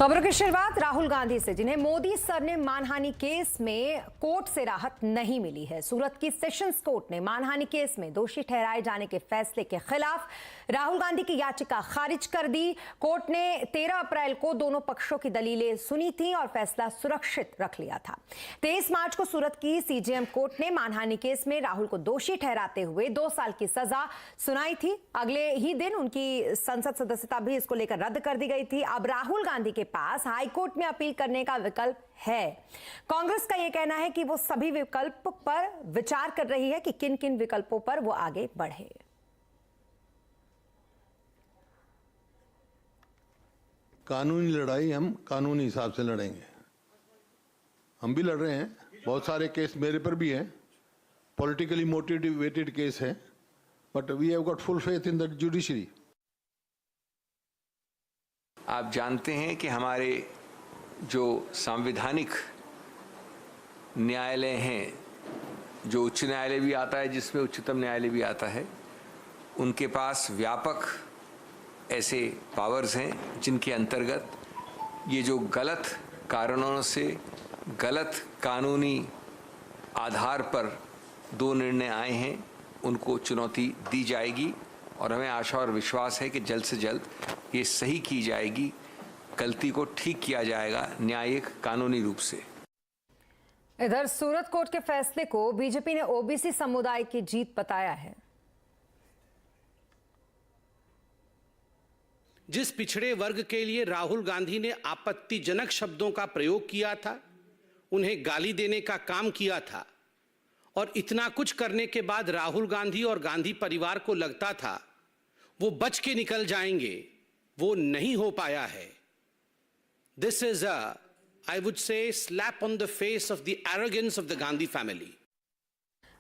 खबरों की शुरुआत राहुल गांधी से, जिन्हें मोदी सर ने मानहानि केस में कोर्ट से राहत नहीं मिली है। सूरत की सेशंस कोर्ट ने मानहानि केस में दोषी ठहराए जाने के फैसले के खिलाफ राहुल गांधी की याचिका खारिज कर दी। कोर्ट ने 13 अप्रैल को दोनों पक्षों की दलीलें सुनी थी और फैसला सुरक्षित रख लिया था। 23 मार्च को सूरत की सीजेएम कोर्ट ने मानहानि केस में राहुल को दोषी ठहराते हुए 2 साल की सजा सुनाई थी। अगले ही दिन उनकी संसद सदस्यता भी इसको लेकर रद्द कर दी गई थी। अब राहुल गांधी के पास हाईकोर्ट में अपील करने का विकल्प है। कांग्रेस का यह कहना है कि वो सभी विकल्प पर विचार कर रही है कि किन किन विकल्पों पर वो आगे बढ़े। कानूनी लड़ाई हम कानूनी हिसाब से लड़ेंगे। हम भी लड़ रहे हैं, बहुत सारे केस मेरे पर भी हैं, पॉलिटिकली मोटिवेटेड केस है, but we have got full faith in the judiciary. आप जानते हैं कि हमारे जो संवैधानिक न्यायालय हैं, जो उच्च न्यायालय भी आता है, जिसमें उच्चतम न्यायालय भी आता है, उनके पास व्यापक ऐसे पावर्स हैं जिनके अंतर्गत ये जो गलत कारणों से गलत कानूनी आधार पर 2 निर्णय आए हैं उनको चुनौती दी जाएगी और हमें आशा और विश्वास है कि जल्द से जल्द ये सही की जाएगी, गलती को ठीक किया जाएगा न्यायिक कानूनी रूप से। इधर सूरत कोर्ट के फैसले को बीजेपी ने ओबीसी समुदाय की जीत बताया है। जिस पिछड़े वर्ग के लिए राहुल गांधी ने आपत्तिजनक शब्दों का प्रयोग किया था, उन्हें गाली देने का काम किया था और इतना कुछ करने के बाद राहुल गांधी और गांधी परिवार को लगता था वो बच के निकल जाएंगे, वो नहीं हो पाया है। This is I would say slap on the face of the arrogance of the Gandhi family.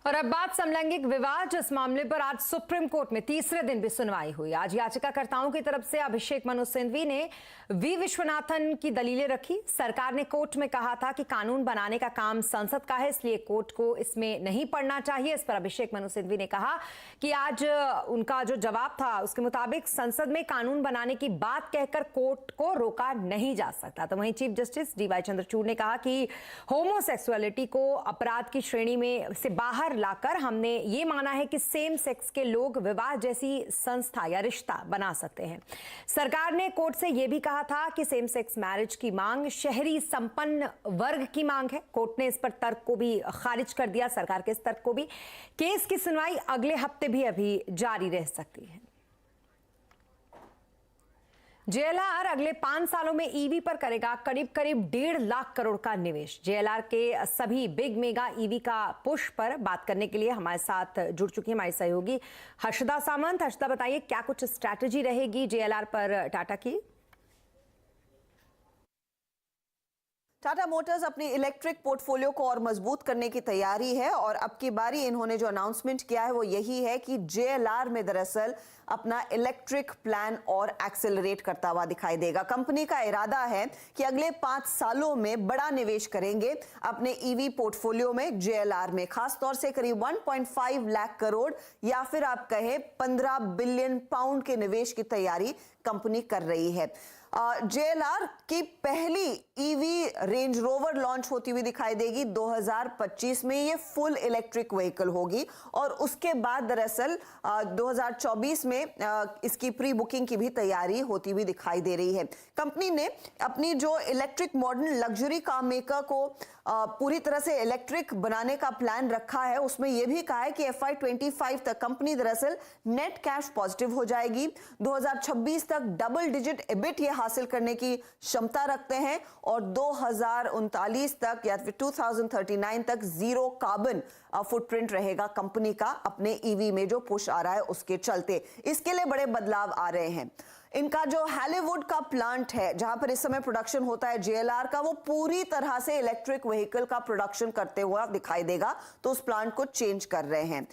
और अब बात समलैंगिक विवाद, इस मामले पर आज सुप्रीम कोर्ट में तीसरे दिन भी सुनवाई हुई। आज याचिकाकर्ताओं की तरफ से अभिषेक मनु सिंघवी ने वी विश्वनाथन की दलीलें रखी। सरकार ने कोर्ट में कहा था कि कानून बनाने का काम संसद का है, इसलिए कोर्ट को इसमें नहीं पड़ना चाहिए। इस पर अभिषेक मनु सिंघवी ने कहा कि आज उनका जो जवाब था उसके मुताबिक संसद में कानून बनाने की बात कहकर कोर्ट को रोका नहीं जा सकता। तो वहीं चीफ जस्टिस डीवाई चंद्रचूड़ ने कहा कि होमोसेक्सुअलिटी को अपराध की श्रेणी में से बाहर लाकर हमने ये माना है कि सेम सेक्स के लोग विवाह जैसी संस्था या रिश्ता बना सकते हैं। सरकार ने कोर्ट से यह भी कहा था कि सेम सेक्स मैरिज की मांग शहरी संपन्न वर्ग की मांग है। कोर्ट ने इस पर तर्क को भी खारिज कर दिया, सरकार के इस तर्क को भी। केस की सुनवाई अगले हफ्ते भी अभी जारी रह सकती है। जेएलआर अगले 5 सालों में ईवी पर करेगा करीब 1.5 लाख करोड़ का निवेश। जेएलआर के सभी बिग मेगा ईवी का पुश पर बात करने के लिए हमारे साथ जुड़ चुकी है हमारी सहयोगी हर्षदा सामंत। हर्षदा, बताइए क्या कुछ स्ट्रैटेजी रहेगी जेएलआर पर टाटा की? टाटा मोटर्स अपनी इलेक्ट्रिक पोर्टफोलियो को और मजबूत करने की तैयारी है और अब की बारी इन्होंने जो अनाउंसमेंट किया है वो यही है कि जेएलआर में दरअसल अपना इलेक्ट्रिक प्लान और एक्सेलरेट करता हुआ दिखाई देगा। कंपनी का इरादा है कि अगले 5 सालों में बड़ा निवेश करेंगे अपने ईवी पोर्टफोलियो में, जेएलआर में, खासतौर से करीब 1.5 लाख करोड़ या फिर आप कहें 15 बिलियन पाउंड के निवेश की तैयारी कंपनी कर रही है। जेएलआर की पहली ईवी रेंज रोवर लॉन्च होती हुई दिखाई देगी 2025 में। ये फुल इलेक्ट्रिक व्हीकल होगी और उसके बाद दरअसल 2024 में इसकी प्री बुकिंग की भी तैयारी होती हुई दिखाई दे रही है। कंपनी ने अपनी जो electric modern luxury car maker को पूरी तरह से इलेक्ट्रिक बनाने का प्लान रखा है। उसमें यह भी कहा है कि FY25 तक कंपनी दरअसल नेट कैश पॉजिटिव हो जाएगी। 2026 तक डबल डिजिट एबिट ये हासिल करने की क्षमता रखते हैं और 2039 तक या फिर 2039 तक जीरो कार्बन फुटप्रिंट रहेगा कंपनी का अपने ईवी में जो पुश आ रहा है उसके चलते। इसके लिए बड़े बदलाव आ रहे हैं। इनका जो हैलीवुड का प्लांट है जहां पर इस समय प्रोडक्शन होता है जेएलआर का, वो पूरी तरह से इलेक्ट्रिक व्हीकल का प्रोडक्शन करते हुए दिखाई देगा, तो उस प्लांट को चेंज कर रहे हैं।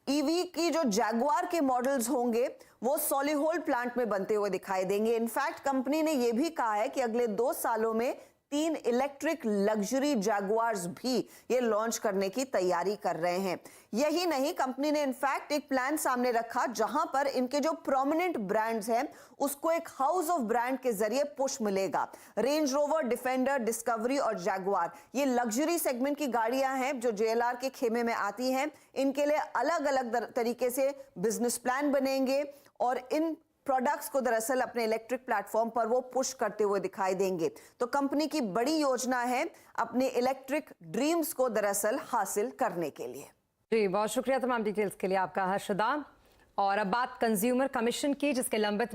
ईवी की जो जैगुआर के मॉडल्स होंगे वो सॉलिहोल प्लांट में बनते हुए दिखाई देंगे। इनफैक्ट कंपनी ने यह भी कहा है कि अगले 2 सालों में 3 इलेक्ट्रिक लग्जरी जैगुआर्स भी ये लॉन्च करने की तैयारी कर रहे हैं। यही नहीं, कंपनी ने इनफैक्ट एक प्लान सामने रखा जहां पर इनके जो प्रोमिनेंट ब्रांड्स हैं उसको एक हाउस ऑफ ब्रांड के जरिए पुश मिलेगा। रेंज रोवर, डिफेंडर, डिस्कवरी और जैगुआर ये लग्जरी सेगमेंट की गाड़ियां हैं जो JLR के खेमे में आती हैं। इनके लिए अलग अलग तरीके से बिजनेस प्लान बनेंगे और इन प्रोडक्ट्स को दरअसल अपने इलेक्ट्रिक प्लेटफॉर्म पर वो पुश करते हुए दिखाई देंगे। तो कंपनी की बड़ी योजना है अपने इलेक्ट्रिक ड्रीम्स को दरअसल हासिल करने के लिए। जी, बहुत शुक्रिया तमाम डिटेल्स के लिए आपका हर्षदा। और अब बात कंज्यूमर कमीशन की, जिसके लंबित